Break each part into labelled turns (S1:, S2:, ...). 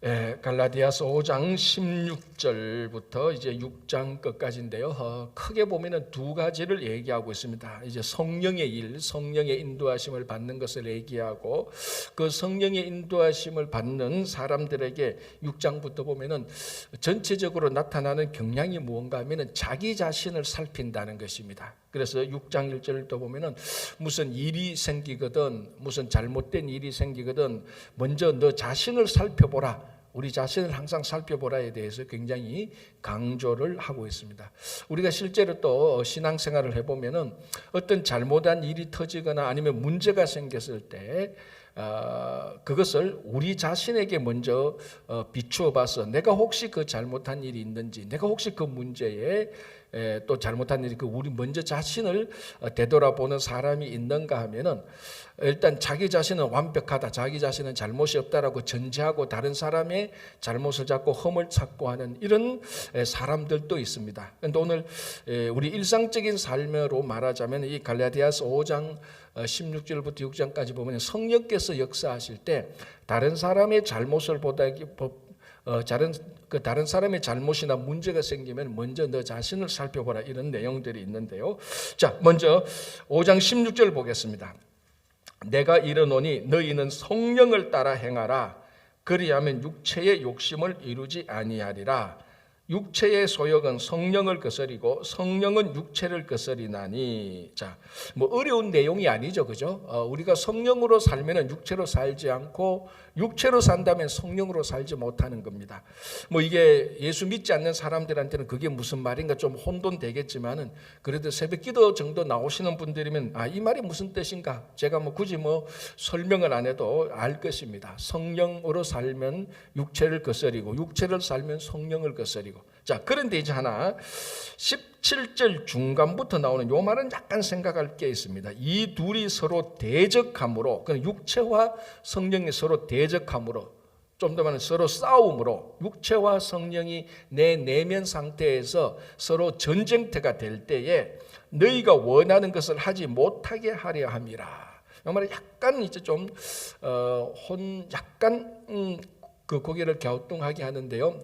S1: 갈라디아서 5장 16절부터 이제 6장 끝까지인데요. 크게 보면은 두 가지를 얘기하고 있습니다. 이제 성령의 일, 성령의 인도하심을 받는 것을 얘기하고, 그 성령의 인도하심을 받는 사람들에게 6장부터 보면은 전체적으로 나타나는 경향이 무언가 하면은 자기 자신을 살핀다는 것입니다. 그래서 6장 1절을 또 보면은 무슨 일이 생기거든, 무슨 잘못된 일이 생기거든 먼저 너 자신을 살펴보라, 우리 자신을 항상 살펴보라에 대해서 굉장히 강조를 하고 있습니다. 우리가 실제로 또 신앙생활을 해보면은 어떤 잘못한 일이 터지거나 아니면 문제가 생겼을 때 그것을 우리 자신에게 먼저 비추어 봐서 내가 혹시 그 잘못한 일이 있는지, 내가 혹시 그 문제에 또 잘못한 일이 우리 먼저 자신을 되돌아보는 사람이 있는가 하면은 일단 자기 자신은 완벽하다, 자기 자신은 잘못이 없다라고 전제하고 다른 사람의 잘못을 잡고 흠을 찾고 하는 이런 사람들도 있습니다. 그런데 오늘 우리 일상적인 삶으로 말하자면 이 갈라디아서 5장 16절부터 6장까지 보면 성령께서 역사하실 때 다른 사람의 잘못을 다른 사람의 잘못이나 문제가 생기면 먼저 너 자신을 살펴보라, 이런 내용들이 있는데요. 자, 먼저 5장 16절 보겠습니다. 내가 이르노니 너희는 성령을 따라 행하라. 그리하면 육체의 욕심을 이루지 아니하리라. 육체의 소욕은 성령을 거스리고 성령은 육체를 거스리나니. 자, 뭐 어려운 내용이 아니죠, 그죠? 우리가 성령으로 살면은 육체로 살지 않고 육체로 산다면 성령으로 살지 못하는 겁니다. 뭐 이게 예수 믿지 않는 사람들한테는 그게 무슨 말인가 좀 혼돈되겠지만은 그래도 새벽기도 정도 나오시는 분들이면 이 말이 무슨 뜻인가? 제가 뭐 굳이 설명을 안 해도 알 것입니다. 성령으로 살면 육체를 거스리고 육체를 살면 성령을 거스리고. 자, 그런데 이제 하나 17절 중간부터 나오는 요 말은 약간 생각할 게 있습니다. 이 둘이 서로 대적함으로, 그 육체와 성령이 서로 대적함으로, 좀 더 말하면 서로 싸움으로, 육체와 성령이 내 내면 상태에서 서로 전쟁터가 될 때에 너희가 원하는 것을 하지 못하게 하려 함이라. 이 말은 약간 이제 좀 그 고개를 갸우뚱하게 하는데요.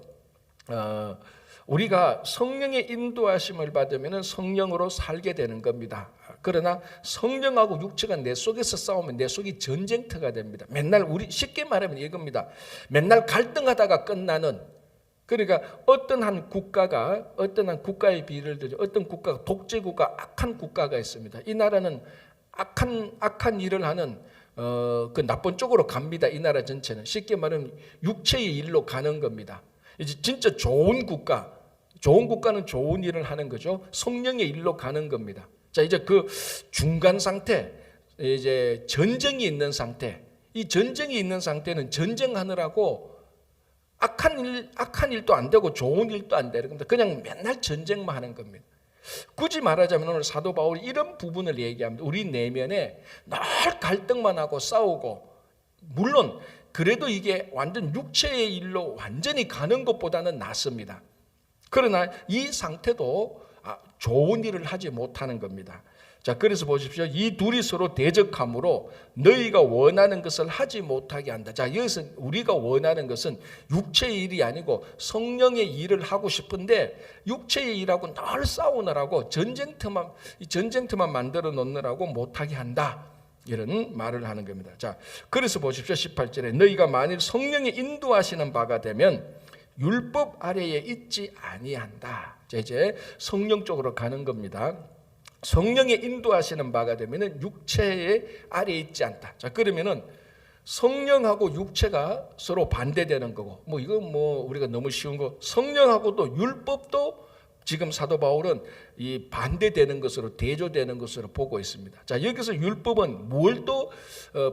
S1: 우리가 성령의 인도하심을 받으면 성령으로 살게 되는 겁니다. 그러나 성령하고 육체가 내 속에서 싸우면 내 속이 전쟁터가 됩니다. 맨날 쉽게 말하면 이겁니다. 맨날 갈등하다가 끝나는, 그러니까 어떤 한 국가의 비를 들죠. 어떤 국가가 독재국가, 악한 국가가 있습니다. 이 나라는 악한 일을 하는 그 나쁜 쪽으로 갑니다. 이 나라 전체는 쉽게 말하면 육체의 일로 가는 겁니다. 이제 진짜 좋은 국가는 좋은 일을 하는 거죠. 성령의 일로 가는 겁니다. 자, 이제 그 중간 상태, 이제 전쟁이 있는 상태. 이 전쟁이 있는 상태는 전쟁하느라고 악한 일도 안 되고 좋은 일도 안 되는 겁니다. 그냥 맨날 전쟁만 하는 겁니다. 굳이 말하자면 오늘 사도 바울이 이런 부분을 얘기합니다. 우리 내면에 늘 갈등만 하고 싸우고, 물론 그래도 이게 완전 육체의 일로 완전히 가는 것보다는 낫습니다. 그러나 이 상태도 좋은 일을 하지 못하는 겁니다. 자, 그래서 보십시오. 이 둘이 서로 대적함으로 너희가 원하는 것을 하지 못하게 한다. 자, 여기서 우리가 원하는 것은 육체의 일이 아니고 성령의 일을 하고 싶은데 육체의 일하고 늘 싸우느라고 전쟁터만 만들어 놓느라고 못하게 한다. 이런 말을 하는 겁니다. 자, 그래서 보십시오. 18절에 너희가 만일 성령의 인도하시는 바가 되면 율법 아래에 있지 아니한다. 자, 이제 성령 쪽으로 가는 겁니다. 성령의 인도하시는 바가 되면은 육체의 아래에 있지 않다. 자, 그러면은 성령하고 육체가 서로 반대되는 거고, 이건 우리가 너무 쉬운 거, 성령하고도 율법도 지금 사도 바울은 이 반대되는 것으로, 대조되는 것으로 보고 있습니다. 자, 여기서 율법은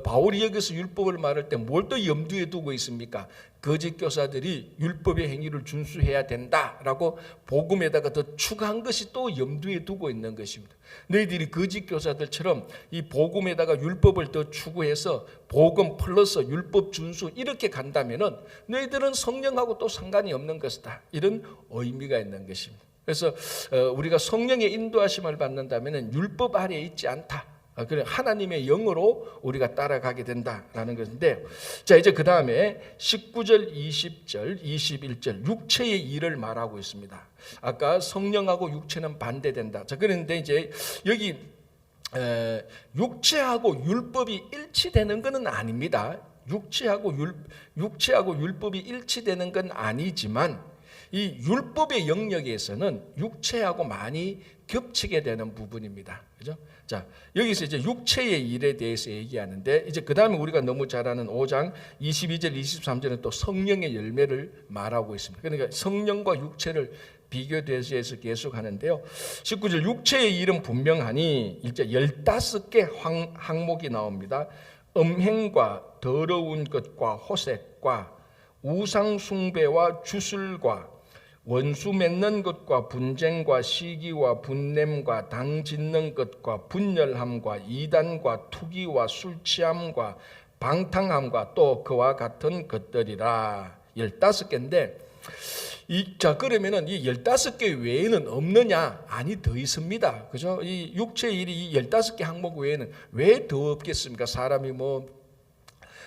S1: 바울이 여기서 율법을 말할 때 뭘 또 염두에 두고 있습니까? 거짓 교사들이 율법의 행위를 준수해야 된다라고 복음에다가 더 추가한 것이 또 염두에 두고 있는 것입니다. 너희들이 거짓 교사들처럼 이 복음에다가 율법을 더 추구해서 복음 플러스 율법 준수 이렇게 간다면은 너희들은 성령하고 또 상관이 없는 것이다. 이런 의미가 있는 것입니다. 그래서 우리가 성령의 인도하심을 받는다면은 율법 아래에 있지 않다. 그래 하나님의 영으로 우리가 따라가게 된다라는 것인데, 자 이제 그 다음에 19절, 20절, 21절 육체의 일을 말하고 있습니다. 아까 성령하고 육체는 반대된다. 자 그런데 이제 여기 육체하고 율법이 일치되는 것은 아닙니다. 육체하고 율법이 일치되는 건 아니지만 이 율법의 영역에서는 육체하고 많이 겹치게 되는 부분입니다. 그죠? 자, 여기서 이제 육체의 일에 대해서 얘기하는데, 이제 그 다음에 우리가 너무 잘 아는 5장 22절, 23절은 또 성령의 열매를 말하고 있습니다. 그러니까 성령과 육체를 비교돼서 계속 하는데요. 19절 육체의 일은 분명하니 이제 15개 항목이 나옵니다. 음행과 더러운 것과 호색과 우상 숭배와 주술과 원수 맺는 것과 분쟁과 시기와 분냄과 당 짓는 것과 분열함과 이단과 투기와 술 취함과 방탕함과 또 그와 같은 것들이라. 15개인데 자 그러면은 이 15개 외에는 없느냐? 아니 더 있습니다. 그죠? 이 육체의 일이 이 15개 항목 외에는 왜 더 없겠습니까? 사람이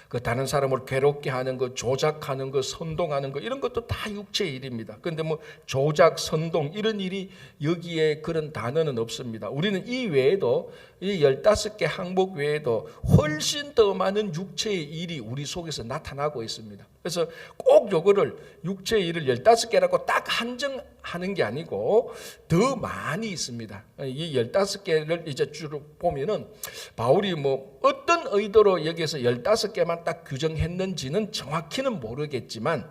S1: 그 다른 사람을 괴롭게 하는 거, 조작하는 거, 선동하는 거 이런 것도 다 육체의 일입니다. 그런데 조작, 선동 이런 일이 여기에 그런 단어는 없습니다. 우리는 이 외에도 이 15개 항목 외에도 훨씬 더 많은 육체의 일이 우리 속에서 나타나고 있습니다. 그래서 꼭 요거를 육체의 일을 15개라고 딱 한정하는 게 아니고 더 많이 있습니다. 이 15개를 이제 쭉 보면은 바울이 어떤 의도로 여기서 15개만 딱 규정했는지는 정확히는 모르겠지만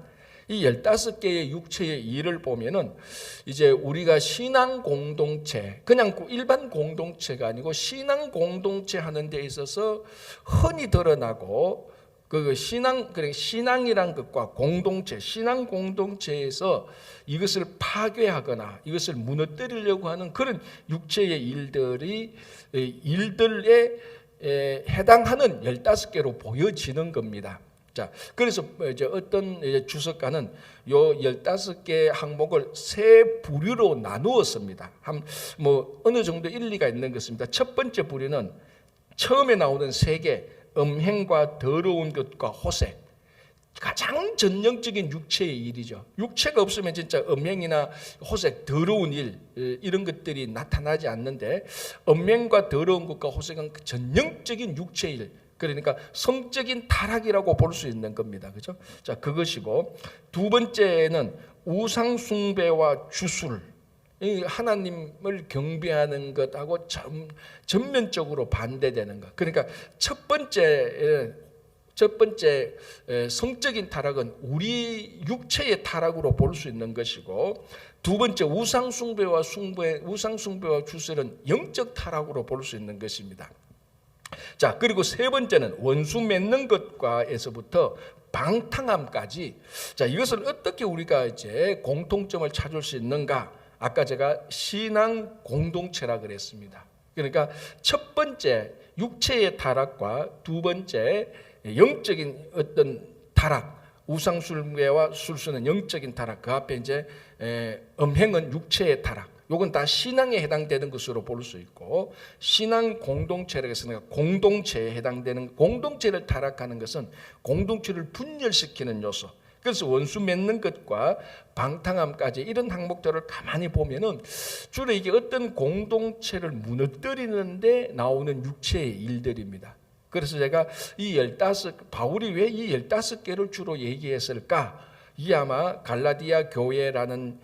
S1: 이 15개의 육체의 일을 보면은 이제 우리가 신앙 공동체, 그냥 일반 공동체가 아니고 신앙 공동체 하는 데 있어서 흔히 드러나고 신앙이란 것과 공동체, 신앙 공동체에서 이것을 파괴하거나 이것을 무너뜨리려고 하는 그런 육체의 일들에 해당하는 15개로 보여지는 겁니다. 자, 그래서 이제 어떤 주석가는 요 15개 항목을 세 부류로 나누었습니다. 어느 정도 일리가 있는 것입니다. 첫 번째 부류는 처음에 나오는 3개, 음행과 더러운 것과 호색, 가장 전형적인 육체의 일이죠. 육체가 없으면 진짜 음행이나 호색, 더러운 일 이런 것들이 나타나지 않는데 음행과 더러운 것과 호색은 전형적인 육체의 일, 그러니까 성적인 타락이라고 볼 수 있는 겁니다. 그죠? 자, 그것이고 두 번째는 우상 숭배와 주술, 하나님을 경배하는 것하고 전면적으로 반대되는 것. 그러니까 첫 번째 성적인 타락은 우리 육체의 타락으로 볼 수 있는 것이고, 두 번째 우상 숭배와 주술은 영적 타락으로 볼 수 있는 것입니다. 자, 그리고 세 번째는 원수 맺는 것과에서부터 방탕함까지. 자, 이것을 어떻게 우리가 이제 공통점을 찾을 수 있는가? 아까 제가 신앙 공동체라 그랬습니다. 그러니까 첫 번째 육체의 타락과 두 번째 영적인 어떤 타락, 우상숭배와 술수는 영적인 타락, 그 앞에 이제 음행은 육체의 타락, 요건 다 신앙에 해당되는 것으로 볼 수 있고, 신앙 공동체라고 했으니까 공동체에 해당되는, 공동체를 타락하는 것은 공동체를 분열시키는 요소. 그래서 원수 맺는 것과 방탕함까지 이런 항목들을 가만히 보면은 주로 이게 어떤 공동체를 무너뜨리는데 나오는 육체의 일들입니다. 그래서 제가 바울이 왜 이 15개를 주로 얘기했을까? 이 아마 갈라디아 교회라는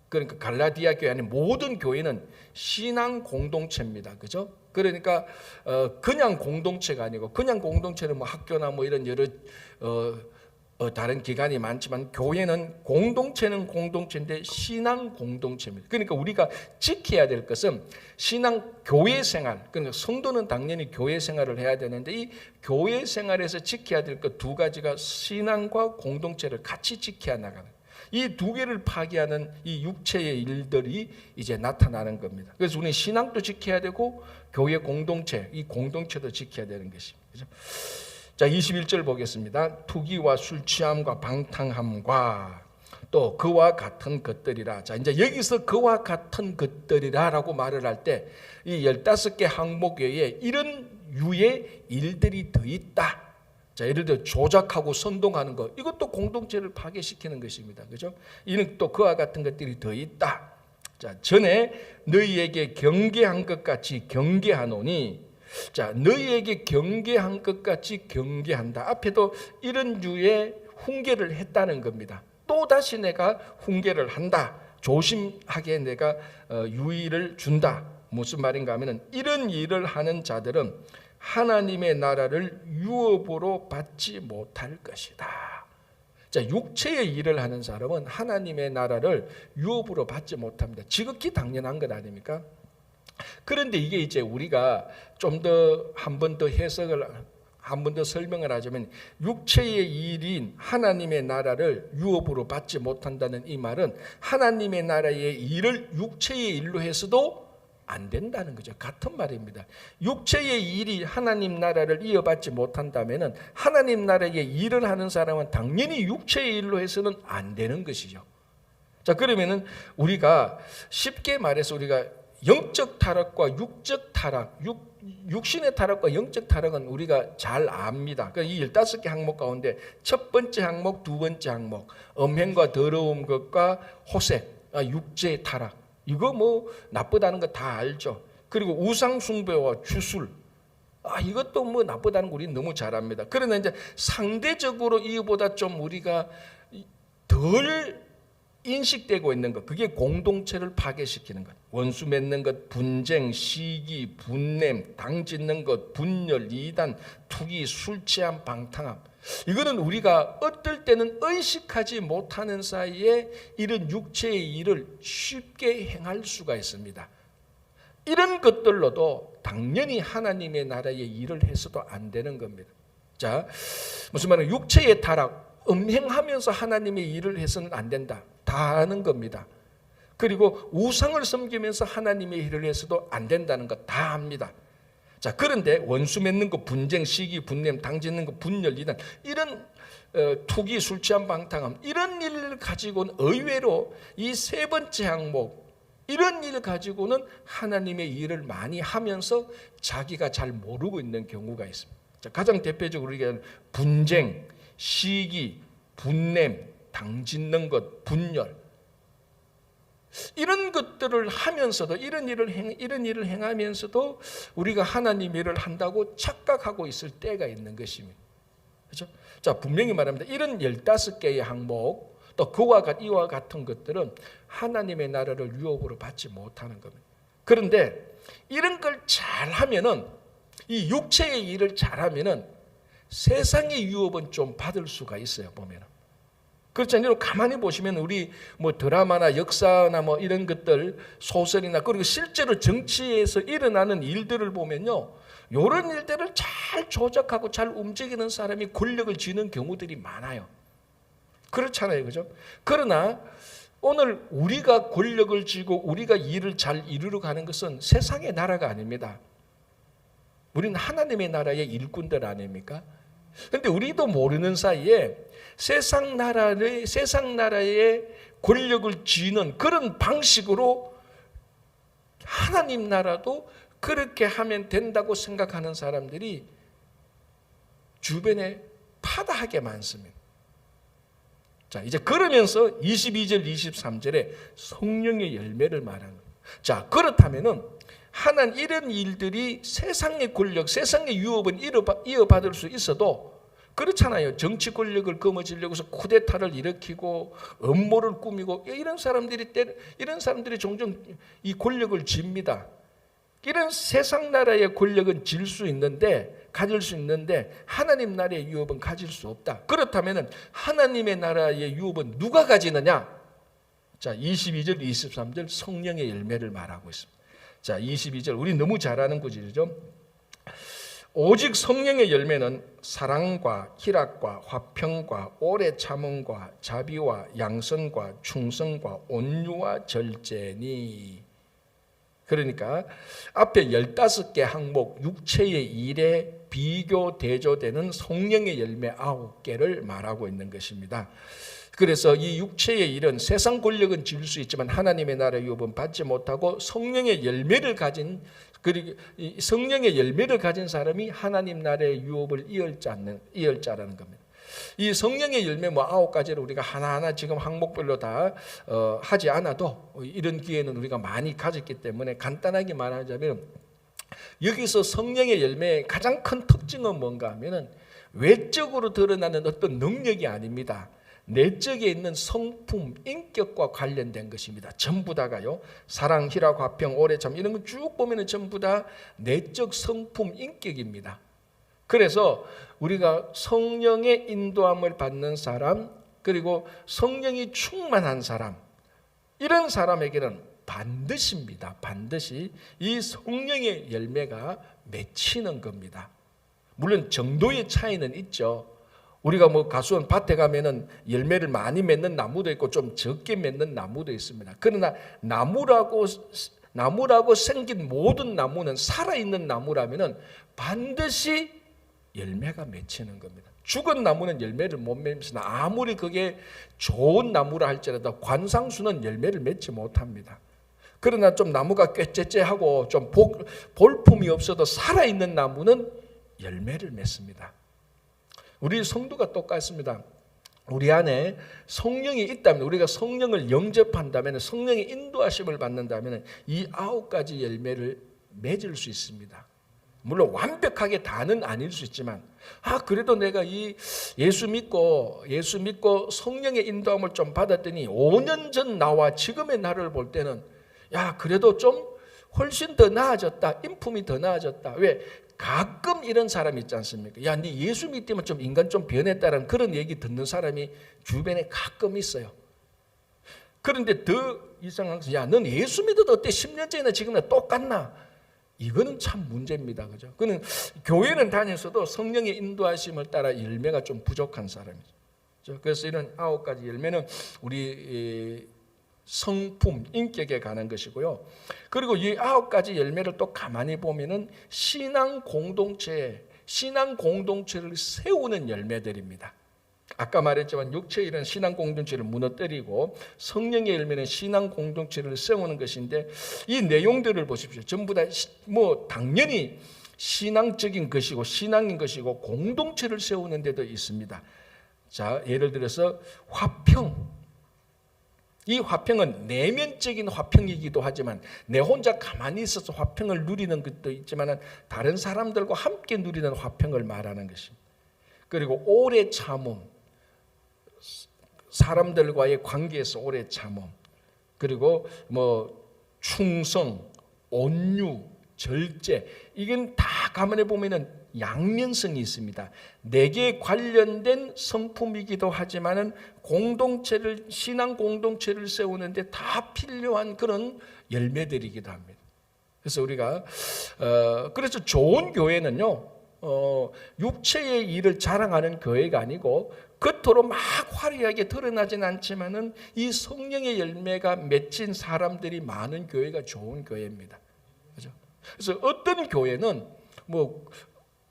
S1: 그러니까 갈라디아 교회 안에 모든 교회는 신앙 공동체입니다. 그죠? 그러니까 그냥 공동체가 아니고, 그냥 공동체는 학교나 이런 여러 다른 기관이 많지만 교회는 공동체는 공동체인데 신앙 공동체입니다. 그러니까 우리가 지켜야 될 것은 신앙 교회 생활, 그러니까 성도는 당연히 교회 생활을 해야 되는데 이 교회 생활에서 지켜야 될 것 두 가지가 신앙과 공동체를 같이 지켜야 나가는, 이 두 개를 파괴하는 이 육체의 일들이 이제 나타나는 겁니다. 그래서 우리는 신앙도 지켜야 되고 교회 공동체, 이 공동체도 지켜야 되는 것입니다. 그렇죠? 자, 21절 보겠습니다. 투기와 술 취함과 방탕함과 또 그와 같은 것들이라. 자, 이제 여기서 그와 같은 것들이라라고 말을 할 때 이 15개 항목 외에 이런 유의 일들이 더 있다. 자, 예를 들어 조작하고 선동하는 것, 이것도 공동체를 파괴시키는 것입니다. 그죠? 이는 또 그와 같은 것들이 더 있다. 자, 전에 너희에게 경계한 것 같이 경계하노니, 자, 너희에게 경계한 것 같이 경계한다. 앞에도 이런 유의 훈계를 했다는 겁니다. 또 다시 내가 훈계를 한다. 조심하게 내가 유의를 준다. 무슨 말인가 하면은 이런 일을 하는 자들은 하나님의 나라를 유업으로 받지 못할 것이다. 자, 육체의 일을 하는 사람은 하나님의 나라를 유업으로 받지 못합니다. 지극히 당연한 것 아닙니까? 그런데 이게 이제 우리가 좀 더 한 번 더 해석을 한 번 더 설명을 하자면, 육체의 일인 하나님의 나라를 유업으로 받지 못한다는 이 말은 하나님의 나라의 일을 육체의 일로 해서도 안 된다는 거죠. 같은 말입니다. 육체의 일이 하나님 나라를 이어받지 못한다면 하나님 나라의 일을 하는 사람은 당연히 육체의 일로 해서는 안 되는 것이죠. 자, 그러면은 우리가 쉽게 말해서 우리가 영적 타락과 육적 타락, 육신의 타락과 영적 타락은 우리가 잘 압니다. 이 15개 항목 가운데 첫 번째 항목, 두 번째 항목, 음행과 더러운 것과 호색, 육체의 타락, 이거 뭐 나쁘다는 거 다 알죠. 그리고 우상 숭배와 주술, 이것도 뭐 나쁘다는 거 우리는 너무 잘 압니다. 그러나 이제 상대적으로 이보다 좀 우리가 덜 인식되고 있는 것, 그게 공동체를 파괴시키는 것. 원수 맺는 것, 분쟁, 시기, 분냄, 당짓는 것, 분열, 이단, 투기, 술 취함, 방탕함. 이거는 우리가 어떨 때는 의식하지 못하는 사이에 이런 육체의 일을 쉽게 행할 수가 있습니다. 이런 것들로도 당연히 하나님의 나라의 일을 해서도 안 되는 겁니다. 자, 무슨 말은 육체의 타락, 음행하면서 하나님의 일을 해서는 안 된다. 다 아는 겁니다. 그리고 우상을 섬기면서 하나님의 일을 해서도 안 된다는 거 다 압니다. 자, 그런데 원수 맺는 거, 분쟁, 시기, 분냄, 당짓는 거, 분열, 이단, 이런 투기, 술 취함, 방탕함, 이런 일을 가지고는 의외로 이 세 번째 항목, 이런 일을 가지고는 하나님의 일을 많이 하면서 자기가 잘 모르고 있는 경우가 있습니다. 자, 가장 대표적으로 우리가 분쟁, 시기, 분냄, 당짓는 것, 분열, 이런 것들을 하면서도 이런 일을 행하면서도 우리가 하나님 일을 한다고 착각하고 있을 때가 있는 것입니다. 그렇죠? 자, 분명히 말합니다. 이런 15개의 항목, 또 이와 같은 것들은 하나님의 나라를 유업으로 받지 못하는 겁니다. 그런데 이런 걸 잘하면은, 이 육체의 일을 잘하면은 세상의 유업은 좀 받을 수가 있어요. 보면은. 그렇지 않아요? 가만히 보시면 우리 뭐 드라마나 역사나 뭐 이런 것들, 소설이나, 그리고 실제로 정치에서 일어나는 일들을 보면요, 이런 일들을 잘 조작하고 잘 움직이는 사람이 권력을 쥐는 경우들이 많아요. 그렇잖아요, 그죠? 그러나 오늘 우리가 권력을 쥐고 우리가 일을 잘 이루러 가는 것은 세상의 나라가 아닙니다. 우리는 하나님의 나라의 일꾼들 아닙니까? 그런데 우리도 모르는 사이에 세상 나라의 권력을 쥐는 그런 방식으로 하나님 나라도 그렇게 하면 된다고 생각하는 사람들이 주변에 파다하게 많습니다. 자, 이제 그러면서 22절, 23절에 성령의 열매를 말하는 거예요. 자, 그렇다면은 하나님 이런 일들이 세상의 권력, 세상의 유업은 이어받을 수 있어도, 그렇잖아요. 정치 권력을 거머쥐려고 해서 쿠데타를 일으키고 음모를 꾸미고 이런 사람들이 종종 이 권력을 쥡니다. 이런 세상 나라의 권력은 가질 수 있는데 하나님 나라의 유업은 가질 수 없다. 그렇다면 하나님의 나라의 유업은 누가 가지느냐? 자, 22절, 23절 성령의 열매를 말하고 있습니다. 자, 22절 우리 너무 잘 아는 구절이죠. 오직 성령의 열매는 사랑과 희락과 화평과 오래 참음과 자비와 양선과 충성과 온유와 절제니. 그러니까 앞에 15개 항목 육체의 일에 비교 대조되는 성령의 열매 9개를 말하고 있는 것입니다. 그래서 이 육체의 일은 세상 권력은 질 수 있지만 하나님의 나라의 유업은 받지 못하고 성령의 열매를 가진 사람이 하나님 나라의 유업을 이을 자라는 겁니다. 이 성령의 열매 9가지를 우리가 하나하나 지금 항목별로 다 하지 않아도 이런 기회는 우리가 많이 가졌기 때문에 간단하게 말하자면, 여기서 성령의 열매의 가장 큰 특징은 뭔가 하면은 외적으로 드러나는 어떤 능력이 아닙니다. 내적에 있는 성품, 인격과 관련된 것입니다. 전부 다가요. 사랑, 희락, 화평, 오래 참 이런 거 쭉 보면은 전부 다 내적 성품, 인격입니다. 그래서 우리가 성령의 인도함을 받는 사람, 그리고 성령이 충만한 사람, 이런 사람에게는 반드시입니다. 반드시 이 성령의 열매가 맺히는 겁니다. 물론 정도의 차이는 있죠. 우리가 뭐 가수원 밭에 가면은 열매를 많이 맺는 나무도 있고 좀 적게 맺는 나무도 있습니다. 그러나 나무라고 생긴 모든 나무는, 살아있는 나무라면은 반드시 열매가 맺히는 겁니다. 죽은 나무는 열매를 못 맺습니다. 아무리 그게 좋은 나무라 할지라도 관상수는 열매를 맺지 못합니다. 그러나 좀 나무가 꾀째째하고 좀 볼품이 없어도 살아있는 나무는 열매를 맺습니다. 우리 성도가 똑같습니다. 우리 안에 성령이 있다면, 우리가 성령을 영접한다면, 성령의 인도하심을 받는다면 이 9가지 열매를 맺을 수 있습니다. 물론 완벽하게 다는 아닐 수 있지만, 그래도 내가 이 예수 믿고 성령의 인도함을 좀 받았더니 5년 전 나와 지금의 나를 볼 때는 그래도 좀 훨씬 더 나아졌다. 인품이 더 나아졌다. 왜? 가끔 이런 사람이 있지 않습니까? 네 예수 믿으면 좀 인간 좀 변했다라는 그런 얘기 듣는 사람이 주변에 가끔 있어요. 그런데 더 이상한 것은, 넌 예수 믿어도 어때? 10년 전이나 지금이나 똑같나? 이거는 참 문제입니다. 그죠? 그는 교회는 다녔어도 성령의 인도하심을 따라 열매가 좀 부족한 사람이죠. 그래서 이런 9가지 열매는 우리 성품, 인격에 관한 것이고요. 그리고 이 9가지 열매를 또 가만히 보면은 신앙 공동체를 세우는 열매들입니다. 아까 말했지만 육체의 일은 신앙 공동체를 무너뜨리고 성령의 열매는 신앙 공동체를 세우는 것인데, 이 내용들을 보십시오. 전부 다 당연히 신앙적인 것이고 신앙인 것이고 공동체를 세우는 데도 있습니다. 자, 예를 들어서 화평. 이 화평은 내면적인 화평이기도 하지만, 내 혼자 가만히 있어서 화평을 누리는 것도 있지만 다른 사람들과 함께 누리는 화평을 말하는 것입니다. 그리고 오래 참음, 사람들과의 관계에서 오래 참음, 그리고 충성, 온유, 절제, 이건 다 가만히 보면은 양면성이 있습니다. 내게 관련된 성품이기도 하지만은 신앙 공동체를 세우는데 다 필요한 그런 열매들이기도 합니다. 그래서 우리가 그래서 좋은 교회는요, 육체의 일을 자랑하는 교회가 아니고 겉으로 막 화려하게 드러나진 않지만은 이 성령의 열매가 맺힌 사람들이 많은 교회가 좋은 교회입니다. 그렇죠? 그래서 어떤 교회는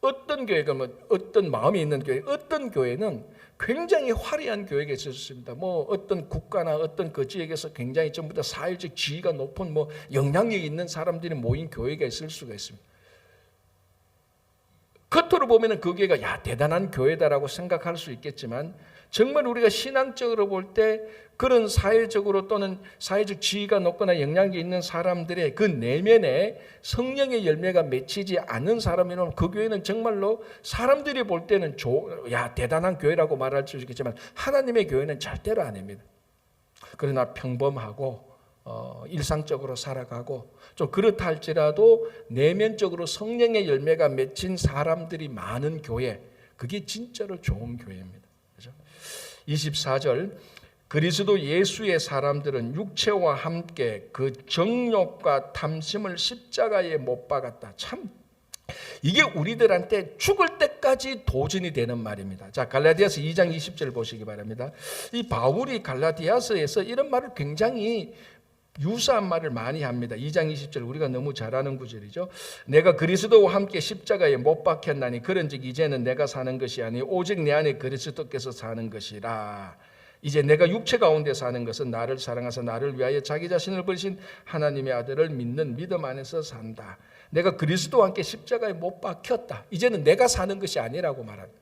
S1: 어떤 교회가 어떤 마음이 있는 교회, 어떤 교회는 굉장히 화려한 교회가 있었습니다. 어떤 국가나 어떤 그 지역에서 굉장히 전부 다 사회적 지위가 높은 영향력이 있는 사람들이 모인 교회가 있을 수가 있습니다. 겉으로 보면은 그 교회가 대단한 교회다라고 생각할 수 있겠지만, 정말 우리가 신앙적으로 볼 때 그런 사회적으로 또는 사회적 지위가 높거나 영향력이 있는 사람들의 그 내면에 성령의 열매가 맺히지 않은 사람이면 그 교회는 정말로 사람들이 볼 때는 대단한 교회라고 말할 수 있겠지만 하나님의 교회는 절대로 아닙니다. 그러나 평범하고 일상적으로 살아가고 좀 그렇다 할지라도 내면적으로 성령의 열매가 맺힌 사람들이 많은 교회, 그게 진짜로 좋은 교회입니다. 그렇죠? 24절, 그리스도 예수의 사람들은 육체와 함께 그 정욕과 탐심을 십자가에 못 박았다. 참 이게 우리들한테 죽을 때까지 도전이 되는 말입니다. 자, 갈라디아서 2장 20절 보시기 바랍니다. 이 바울이 갈라디아서에서 이런 말을 굉장히 유사한 말을 많이 합니다. 2장 20절 우리가 너무 잘 아는 구절이죠. 내가 그리스도와 함께 십자가에 못 박혔나니 그런즉 이제는 내가 사는 것이 아니 오직 내 안에 그리스도께서 사는 것이라. 이제 내가 육체 가운데 사는 것은 나를 사랑하사 나를 위하여 자기 자신을 버리신 하나님의 아들을 믿는 믿음 안에서 산다. 내가 그리스도와 함께 십자가에 못 박혔다. 이제는 내가 사는 것이 아니라고 말합니다.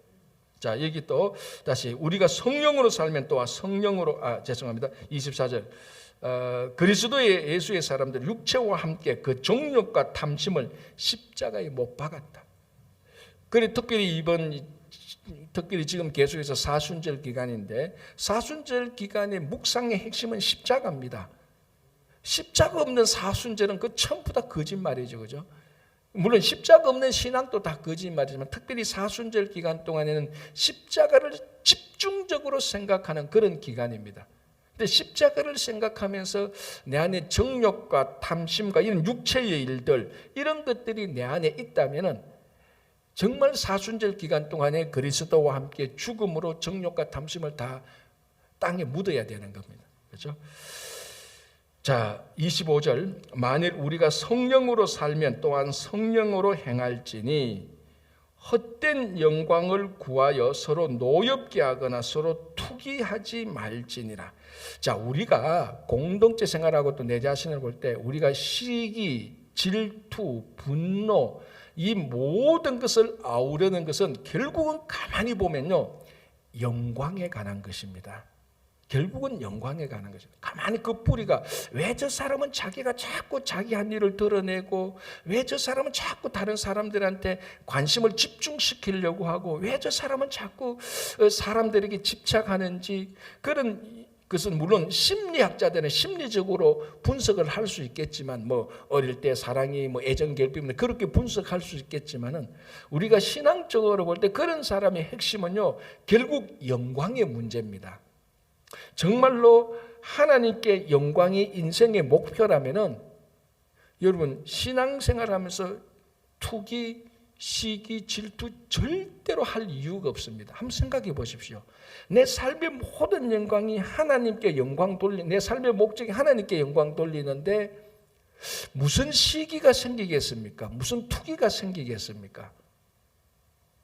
S1: 자, 여기 또 다시 우리가 성령으로 살면 또한 성령으로 24절 그리스도의 예수의 사람들 육체와 함께 그 정욕과 탐심을 십자가에 못 박았다. 그래 특별히 지금 계속해서 사순절 기간인데 사순절 기간의 묵상의 핵심은 십자가입니다. 십자가 없는 사순절은 그 전부 다 거짓말이죠, 그죠? 물론 십자가 없는 신앙도 다 거짓말이지만 특별히 사순절 기간 동안에는 십자가를 집중적으로 생각하는 그런 기간입니다. 근데 십자가를 생각하면서 내 안에 정욕과 탐심과 이런 육체의 일들 이런 것들이 내 안에 있다면은 정말 사순절 기간 동안에 그리스도와 함께 죽음으로 정욕과 탐심을 다 땅에 묻어야 되는 겁니다. 그렇죠? 자, 25절 만일 우리가 성령으로 살면 또한 성령으로 행할지니 헛된 영광을 구하여 서로 노엽게 하거나 서로 투기하지 말지니라. 자, 우리가 공동체 생활하고 또 내 자신을 볼 때 우리가 시기, 질투, 분노 이 모든 것을 아우르는 것은 결국은 가만히 보면요 영광에 관한 것입니다. 결국은 영광에 관한 것입니다. 가만히 그 뿌리가 왜 저 사람은 자기가 자꾸 자기 한 일을 드러내고 왜 저 사람은 자꾸 다른 사람들한테 관심을 집중시키려고 하고 왜 저 사람은 자꾸 사람들에게 집착하는지 그런 그것은 물론 심리학자들은 심리적으로 분석을 할 수 있겠지만 뭐 어릴 때 사랑이 뭐 애정 결핍 그렇게 분석할 수 있겠지만은 우리가 신앙적으로 볼 때 그런 사람의 핵심은요 결국 영광의 문제입니다. 정말로 하나님께 영광이 인생의 목표라면은 여러분 신앙생활하면서 투기, 시기, 질투 절대로 할 이유가 없습니다. 한번 생각해 보십시오. 내 삶의 모든 영광이 하나님께 영광 내 삶의 목적이 하나님께 영광 돌리는데 무슨 시기가 생기겠습니까? 무슨 투기가 생기겠습니까?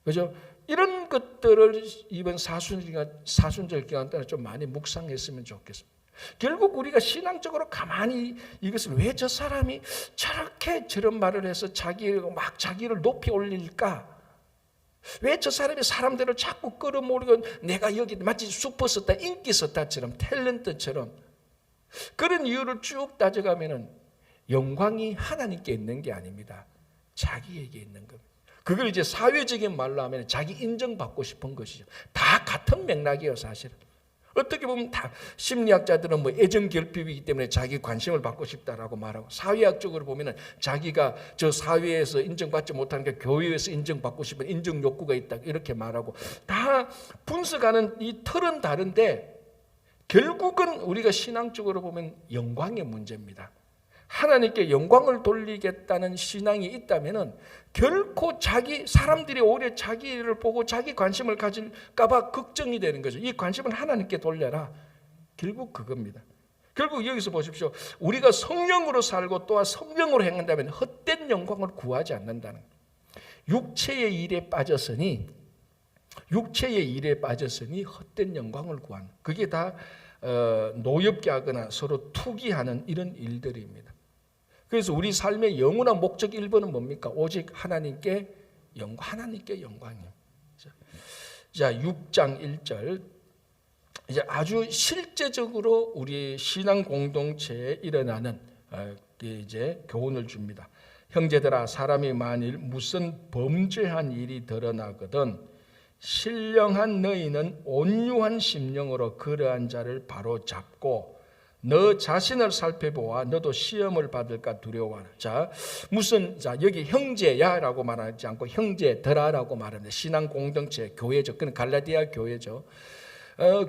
S1: 그죠? 이런 것들을 이번 사순절 기간 동안 좀 많이 묵상했으면 좋겠습니다. 결국 우리가 신앙적으로 가만히 이것을 왜 저 사람이 저렇게 저런 말을 해서 자기를 높이 올릴까? 왜 저 사람이 사람들을 자꾸 끌어모으고 내가 여기 마치 슈퍼스타, 인기스타처럼 탤런트처럼 그런 이유를 쭉 따져가면은 영광이 하나님께 있는 게 아닙니다. 자기에게 있는 겁니다. 그걸 이제 사회적인 말로 하면 자기 인정받고 싶은 것이죠. 다 같은 맥락이에요, 사실은. 어떻게 보면 다 심리학자들은 뭐 애정 결핍이기 때문에 자기 관심을 받고 싶다라고 말하고 사회학적으로 보면은 자기가 저 사회에서 인정받지 못하는 게 교회에서 인정받고 싶은 인정 욕구가 있다 이렇게 말하고 다 분석하는 이 틀은 다른데 결국은 우리가 신앙적으로 보면 영광의 문제입니다. 하나님께 영광을 돌리겠다는 신앙이 있다면은 결코 사람들이 오히려 자기를 보고 자기 관심을 가질까봐 걱정이 되는 거죠. 이 관심을 하나님께 돌려라. 결국 그겁니다. 결국 여기서 보십시오. 우리가 성령으로 살고 또한 성령으로 행한다면 헛된 영광을 구하지 않는다는 거예요. 육체의 일에 빠졌으니 헛된 영광을 구하는 그게 다 노엽게 하거나 서로 투기하는 이런 일들입니다. 그래서 우리 삶의 영원한 목적 1번은 뭡니까? 오직 하나님께 영광이에요. 자, 6장 1절. 이제 아주 실제적으로 우리 신앙 공동체에 일어나는 이제 교훈을 줍니다. 형제들아, 사람이 만일 무슨 범죄한 일이 드러나거든 신령한 너희는 온유한 심령으로 그러한 자를 바로 잡고 너 자신을 살펴보아 너도 시험을 받을까 두려워하라. 자, 여기 형제야라고 말하지 않고 형제들아라고 말합니다. 신앙 공동체 교회죠. 그건 갈라디아 교회죠.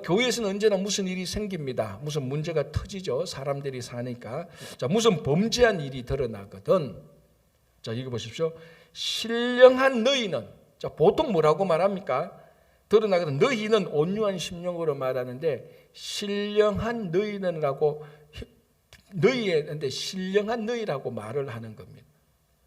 S1: 교회에서는 언제나 무슨 일이 생깁니다. 무슨 문제가 터지죠. 사람들이 사니까. 자, 무슨 범죄한 일이 드러나거든. 자, 이거 보십시오. 신령한 너희는 자, 보통 뭐라고 말합니까? 드러나거든. 너희는 온유한 심령으로 말하는데 신령한 너희는라고 너희인데 신령한 너희라고 말을 하는 겁니다.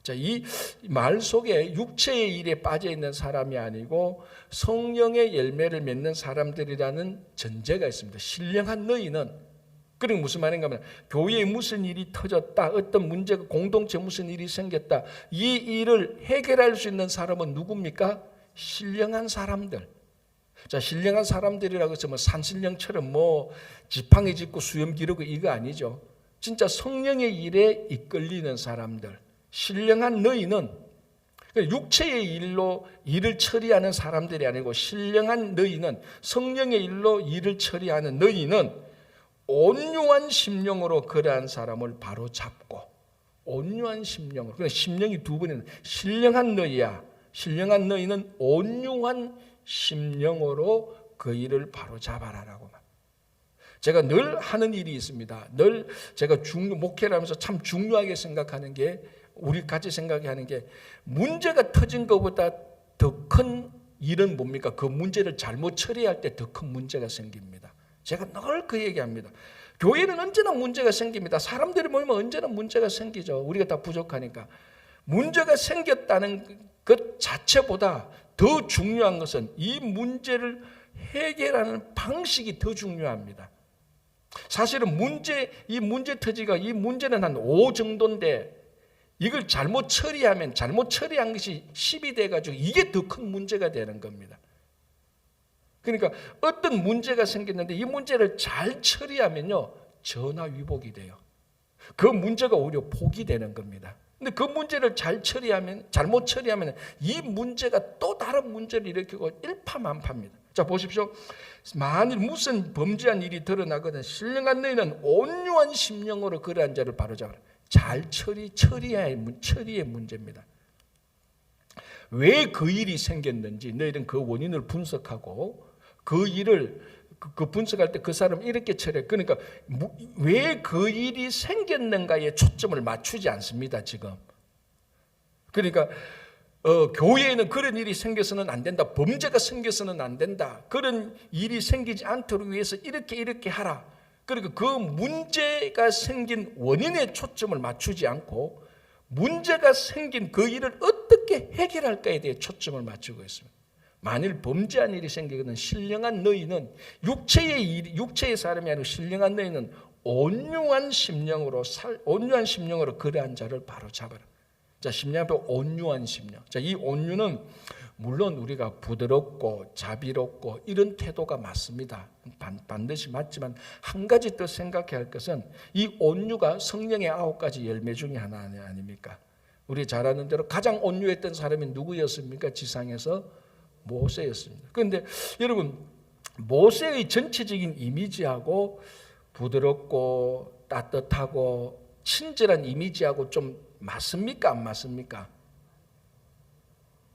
S1: 자, 이 말 속에 육체의 일에 빠져 있는 사람이 아니고 성령의 열매를 맺는 사람들이라는 전제가 있습니다. 신령한 너희는, 그러니까 무슨 말인가 하면 교회에 무슨 일이 터졌다, 어떤 문제가, 공동체 무슨 일이 생겼다, 이 일을 해결할 수 있는 사람은 누굽니까? 신령한 사람들. 자, 신령한 사람들이라고 해서 뭐 산신령처럼 뭐 지팡이 짚고 수염 기르고 이거 아니죠. 진짜 성령의 일에 이끌리는 사람들. 신령한 너희는 육체의 일로 일을 처리하는 사람들이 아니고 신령한 너희는, 성령의 일로 일을 처리하는 너희는 온유한 심령으로 그러한 사람을 바로 잡고, 온유한 심령으로, 그러니까 심령이 두 번이나 신령한 너희야, 신령한 너희는 온유한 심령으로 그 일을 바로 잡아라라고 말. 제가 늘 하는 일이 있습니다. 늘 제가 목회를 하면서 참 중요하게 생각하는 게, 우리 같이 생각하는 게, 문제가 터진 것보다 더 큰 일은 뭡니까? 그 문제를 잘못 처리할 때 더 큰 문제가 생깁니다. 제가 늘 그 얘기합니다. 교회는 언제나 문제가 생깁니다. 사람들이 모이면 언제나 문제가 생기죠. 우리가 다 부족하니까. 문제가 생겼다는 것 자체보다 더 중요한 것은 이 문제를 해결하는 방식이 더 중요합니다. 사실은 이 문제 터지가, 이 문제는 한 5 정도인데 이걸 잘못 처리하면 잘못 처리한 것이 10이 돼가지고 이게 더 큰 문제가 되는 겁니다. 그러니까 어떤 문제가 생겼는데 이 문제를 잘 처리하면요, 전화위복이 돼요. 그 문제가 오히려 복이 되는 겁니다. 근데 그 문제를 잘못 처리하면 이 문제가 또 다른 문제를 일으키고 일파만파입니다. 자, 보십시오. 만일 무슨 범죄한 일이 드러나거든 신령한 너희는 온유한 심령으로 그러한 자를 바로잡아라. 잘 처리의 문제입니다. 왜 그 일이 생겼는지 너희는 그 원인을 분석하고 그 일을 분석할 때 그 사람 이렇게 처리해. 그러니까 왜 그 일이 생겼는가에 초점을 맞추지 않습니다, 지금. 그러니까 교회에는 그런 일이 생겨서는 안 된다, 범죄가 생겨서는 안 된다, 그런 일이 생기지 않도록 위해서 이렇게 하라. 그러니까 그 문제가 생긴 원인에 초점을 맞추지 않고 문제가 생긴 그 일을 어떻게 해결할까에 대해 초점을 맞추고 있습니다. 만일 범죄한 일이 생기거든 신령한 너희는, 육체의 사람이 아니고 신령한 너희는 온유한 심령으로 그러한 자를 바로 잡아라. 자, 심령 앞에 온유한 심령. 자, 이 온유는 물론 우리가 부드럽고 자비롭고 이런 태도가 맞습니다. 반드시 맞지만 한 가지 더 생각해야 할 것은 이 온유가 성령의 9가지 열매 중에 하나 아닙니까? 우리 잘 아는 대로 가장 온유했던 사람이 누구였습니까? 지상에서 모세였습니다. 그런데 여러분, 모세의 전체적인 이미지하고 부드럽고 따뜻하고 친절한 이미지하고 좀 맞습니까? 안 맞습니까?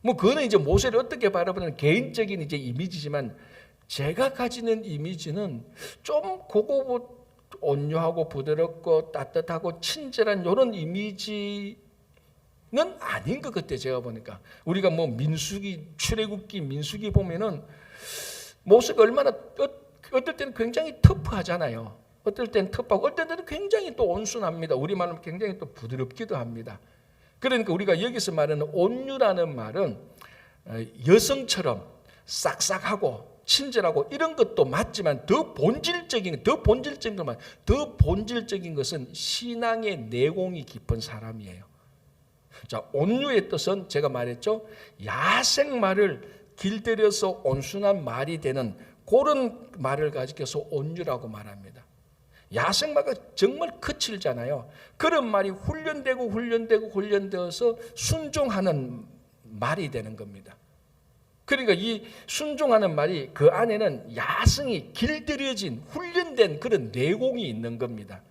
S1: 뭐 그거는 이제 모세를 어떻게 바라보는 개인적인 이제 이미지지만 제가 가지는 이미지는 좀 온유하고 부드럽고 따뜻하고 친절한 이런 이미지는 아닌 것 같아요. 제가 보니까 우리가 뭐 출애굽기 민수기 보면은 모세가 얼마나 어떨 때는 굉장히 터프하잖아요. 어떨 때는 터프하고 어떨 때는 굉장히 또 온순합니다. 우리말은 굉장히 또 부드럽기도 합니다. 그러니까 우리가 여기서 말하는 온유라는 말은 여성처럼 싹싹하고 친절하고 이런 것도 맞지만 더 본질적인 것은 신앙의 내공이 깊은 사람이에요. 자, 온유의 뜻은 제가 말했죠. 야생말을 길들여서 온순한 말이 되는 그런 말을 가지고서 온유라고 말합니다. 야생마가 정말 거칠잖아요. 그런 말이 훈련되어서 순종하는 말이 되는 겁니다. 그러니까 이 순종하는 말이 그 안에는 야성이 길들여진 훈련된 그런 내공이 있는 겁니다.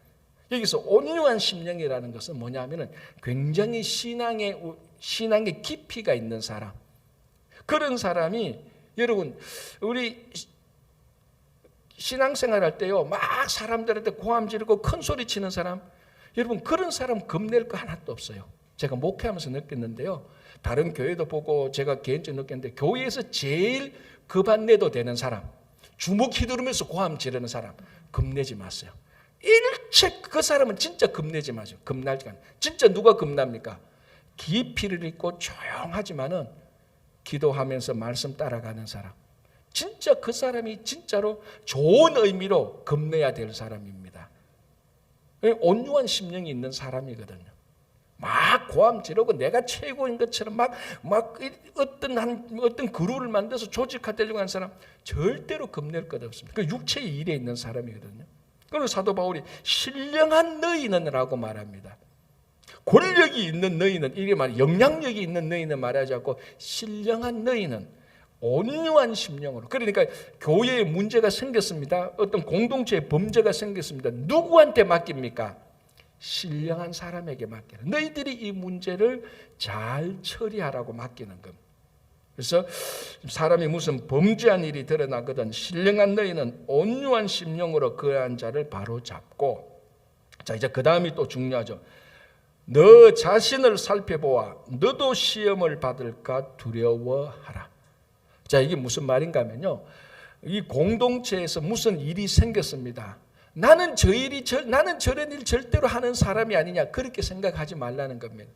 S1: 여기서 온유한 심령이라는 것은 뭐냐면은 굉장히 신앙의 깊이가 있는 사람. 그런 사람이 여러분 우리 신앙생활 할 때요, 막 사람들한테 고함 지르고 큰 소리 치는 사람, 여러분 그런 사람 겁낼 거 하나도 없어요. 제가 목회하면서 느꼈는데요, 다른 교회도 보고 제가 개인적으로 느꼈는데 교회에서 제일 겁 안 내도 되는 사람, 주먹 휘두르면서 고함 지르는 사람 겁내지 마세요. 일체 그 사람은 진짜 겁내지 마죠. 겁날지가 않아요. 진짜 누가 겁납니까? 깊이를 있고 조용하지만은 기도하면서 말씀 따라가는 사람. 진짜 그 사람이 진짜로 좋은 의미로 겁내야 될 사람입니다. 온유한 심령이 있는 사람이거든요. 막 고함 지르고 내가 최고인 것처럼 막 어떤 그루를 만들어서 조직화되려고 하는 사람 절대로 겁낼 것 없습니다. 그 육체의 일에 있는 사람이거든요. 그리고 사도 바울이 신령한 너희는라고 말합니다. 권력이 있는 너희는, 이게 말 영향력이 있는 너희는 말하지 않고 신령한 너희는 온유한 심령으로. 그러니까 교회에 문제가 생겼습니다. 어떤 공동체에 범죄가 생겼습니다. 누구한테 맡깁니까? 신령한 사람에게 맡기는. 너희들이 이 문제를 잘 처리하라고 맡기는 겁니다. 그래서 사람이 무슨 범죄한 일이 드러나거든 신령한 너희는 온유한 심령으로 그러한 자를 바로 잡고. 자, 이제 그 다음이 또 중요하죠. 너 자신을 살펴보아 너도 시험을 받을까 두려워하라. 자, 이게 무슨 말인가 하면요, 이 공동체에서 무슨 일이 생겼습니다. 나는 저런 일 절대로 하는 사람이 아니냐, 그렇게 생각하지 말라는 겁니다.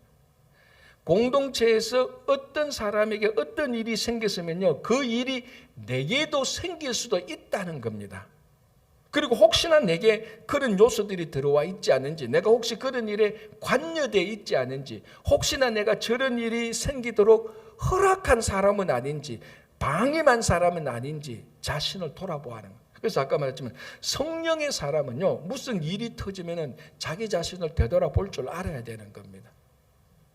S1: 공동체에서 어떤 사람에게 어떤 일이 생겼으면요, 그 일이 내게도 생길 수도 있다는 겁니다. 그리고 혹시나 내게 그런 요소들이 들어와 있지 않은지, 내가 혹시 그런 일에 관여되어 있지 않은지, 혹시나 내가 저런 일이 생기도록 허락한 사람은 아닌지, 방임한 사람은 아닌지 자신을 돌아보아야 하는 거예요. 그래서 아까 말했지만 성령의 사람은요, 무슨 일이 터지면은 자기 자신을 되돌아볼 줄 알아야 되는 겁니다.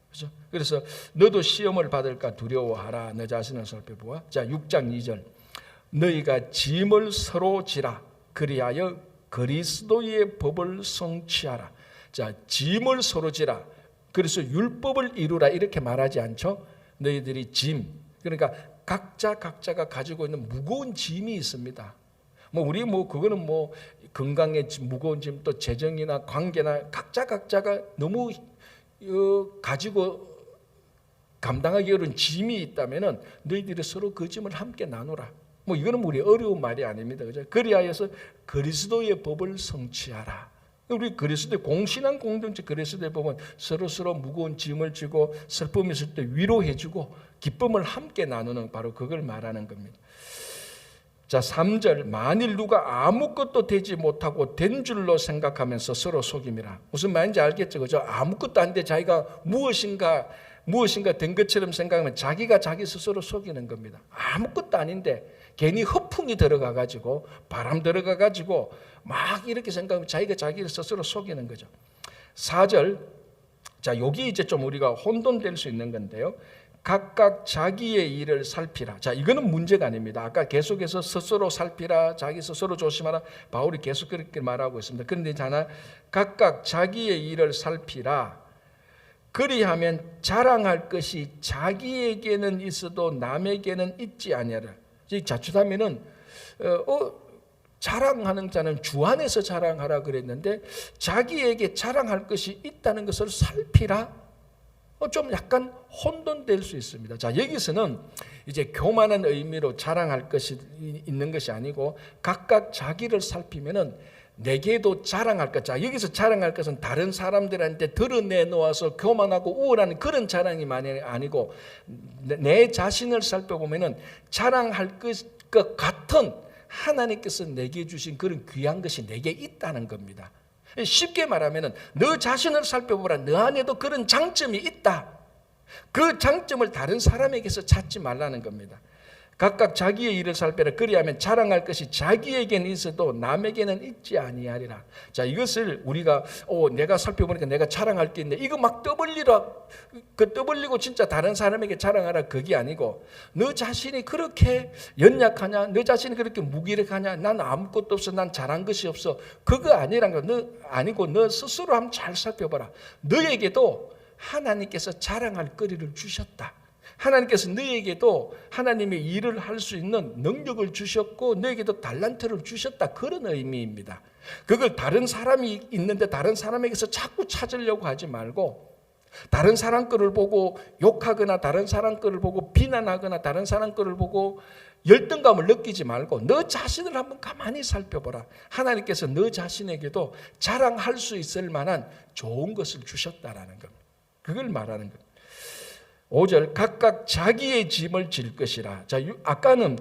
S1: 그렇죠? 그래서 너도 시험을 받을까 두려워하라. 너 자신을 살펴보아. 자, 6장 2절. 너희가 짐을 서로 지라. 그리하여 그리스도의 법을 성취하라. 자, 짐을 서로 지라. 그래서 율법을 이루라 이렇게 말하지 않죠? 너희들이 짐, 그러니까 각자가 가지고 있는 무거운 짐이 있습니다. 그거는 건강에 무거운 짐, 또 재정이나 관계나 각자가 너무 가지고 감당하기 어려운 짐이 있다면은 너희들이 서로 그 짐을 함께 나누라. 이거는 우리 어려운 말이 아닙니다. 그죠? 그리하여서 그리스도의 법을 성취하라. 우리 그리스도의 공신한 공동체 그리스도의 법은 서로 무거운 짐을 지고 슬픔이 있을 때 위로해주고 기쁨을 함께 나누는, 바로 그걸 말하는 겁니다. 자, 3절. 만일 누가 아무것도 되지 못하고 된 줄로 생각하면서 서로 속임이라. 무슨 말인지 알겠죠? 그죠? 아무것도 안 돼 자기가 무엇인가 된 것처럼 생각하면 자기가 자기 스스로 속이는 겁니다. 아무것도 아닌데 괜히 허풍이 들어가가지고, 바람 들어가가지고 막 이렇게 생각하면 자기가 자기 스스로 속이는 거죠. 4절. 자, 여기 이제 좀 우리가 혼돈될 수 있는 건데요. 각각 자기의 일을 살피라. 자, 이거는 문제가 아닙니다. 아까 계속해서 스스로 살피라, 자기 스스로 조심하라, 바울이 계속 그렇게 말하고 있습니다. 그런데 하나, 각각 자기의 일을 살피라. 그리하면 자랑할 것이 자기에게는 있어도 남에게는 있지 아니하라. 자칫하면은 자랑하는 자는 주 안에서 자랑하라 그랬는데, 자기에게 자랑할 것이 있다는 것을 살피라. 좀 약간 혼돈될 수 있습니다. 자, 여기서는 이제 교만한 의미로 자랑할 것이 있는 것이 아니고, 각각 자기를 살피면은 내게도 자랑할 것. 자, 여기서 자랑할 것은 다른 사람들한테 드러내놓아서 교만하고 우월한 그런 자랑이 아니고, 내 자신을 살펴보면은 자랑할 것 같은 하나님께서 내게 주신 그런 귀한 것이 내게 있다는 겁니다. 쉽게 말하면 너 자신을 살펴보라. 너 안에도 그런 장점이 있다. 그 장점을 다른 사람에게서 찾지 말라는 겁니다. 각각 자기의 일을 살펴라. 그리하면 자랑할 것이 자기에게는 있어도 남에게는 있지 아니하리라. 자, 이것을 우리가 내가 살펴보니까 내가 자랑할 게 있네, 이거 막 떠벌리고 진짜 다른 사람에게 자랑하라, 그게 아니고, 너 자신이 그렇게 연약하냐, 너 자신이 그렇게 무기력하냐, 난 아무것도 없어, 난 잘한 것이 없어, 그거 아니란 거. 너 스스로 한번 잘 살펴봐라. 너에게도 하나님께서 자랑할 거리를 주셨다. 하나님께서 너에게도 하나님의 일을 할 수 있는 능력을 주셨고, 너에게도 달란트를 주셨다, 그런 의미입니다. 그걸 다른 사람이 있는데 다른 사람에게서 자꾸 찾으려고 하지 말고, 다른 사람 거를 보고 욕하거나 다른 사람 거를 보고 비난하거나 다른 사람 거를 보고 열등감을 느끼지 말고 너 자신을 한번 가만히 살펴보라. 하나님께서 너 자신에게도 자랑할 수 있을 만한 좋은 것을 주셨다라는 겁니다. 그걸 말하는 겁니다. 5절 각각 자기의 짐을 질 것이라. 자, 아까는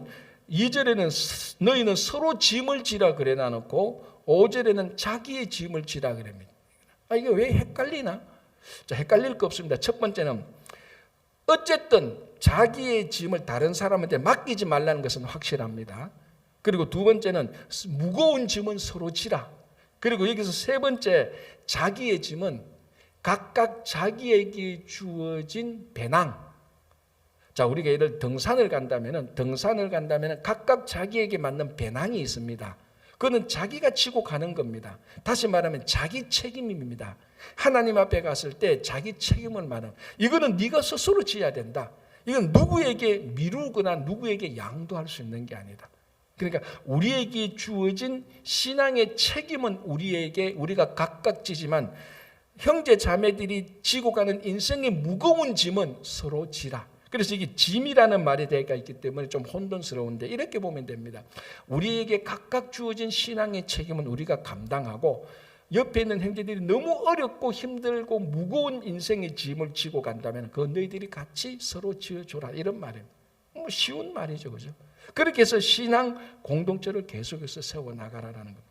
S1: 2절에는 너희는 서로 짐을 지라 그래 놔놓고 5절에는 자기의 짐을 지라 그럽니다. 이게 왜 헷갈리나? 자, 헷갈릴 거 없습니다. 첫 번째는 어쨌든 자기의 짐을 다른 사람한테 맡기지 말라는 것은 확실합니다. 그리고 두 번째는 무거운 짐은 서로 지라. 그리고 여기서 세 번째 자기의 짐은 각각 자기에게 주어진 배낭. 자, 우리가 예를 등산을 간다면 각각 자기에게 맞는 배낭이 있습니다. 그거는 자기가 지고 가는 겁니다. 다시 말하면 자기 책임입니다. 하나님 앞에 갔을 때 자기 책임을 말하는, 이거는 네가 스스로 지어야 된다. 이건 누구에게 미루거나 누구에게 양도할 수 있는 게 아니다. 그러니까 우리에게 주어진 신앙의 책임은 우리가 각각 지지만 형제 자매들이 지고 가는 인생의 무거운 짐은 서로 지라. 그래서 이게 짐이라는 말이 대가 있기 때문에 좀 혼돈스러운데 이렇게 보면 됩니다. 우리에게 각각 주어진 신앙의 책임은 우리가 감당하고 옆에 있는 형제들이 너무 어렵고 힘들고 무거운 인생의 짐을 지고 간다면 그거 너희들이 같이 서로 지어줘라, 이런 말이에요. 쉬운 말이죠, 그죠? 그렇게 해서 신앙 공동체를 계속해서 세워나가라라는 겁니다.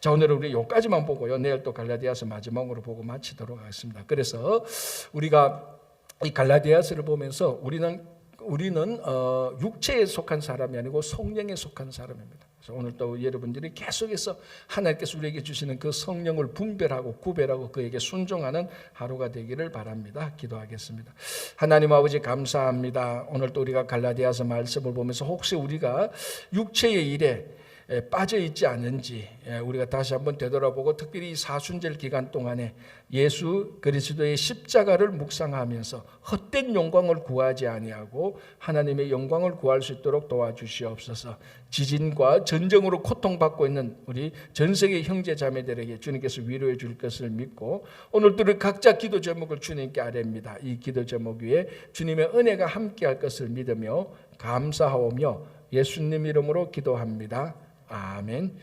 S1: 자, 오늘은 우리 여기까지만 보고요. 내일 또 갈라디아서 마지막으로 보고 마치도록 하겠습니다. 그래서 우리가 이 갈라디아서를 보면서 우리는 육체에 속한 사람이 아니고 성령에 속한 사람입니다. 그래서 오늘 또 여러분들이 계속해서 하나님께서 우리에게 주시는 그 성령을 분별하고 구별하고 그에게 순종하는 하루가 되기를 바랍니다. 기도하겠습니다. 하나님 아버지 감사합니다. 오늘 또 우리가 갈라디아서 말씀을 보면서 혹시 우리가 육체의 일에 빠져 있지 않은지 우리가 다시 한번 되돌아보고 특별히 이 사순절 기간 동안에 예수 그리스도의 십자가를 묵상하면서 헛된 영광을 구하지 아니하고 하나님의 영광을 구할 수 있도록 도와주시옵소서. 지진과 전쟁으로 고통받고 있는 우리 전 세계 형제 자매들에게 주님께서 위로해 줄 것을 믿고 오늘도 우리 각자 기도 제목을 주님께 아뢰입니다. 이 기도 제목 위에 주님의 은혜가 함께할 것을 믿으며 감사하오며 예수님 이름으로 기도합니다. 아멘.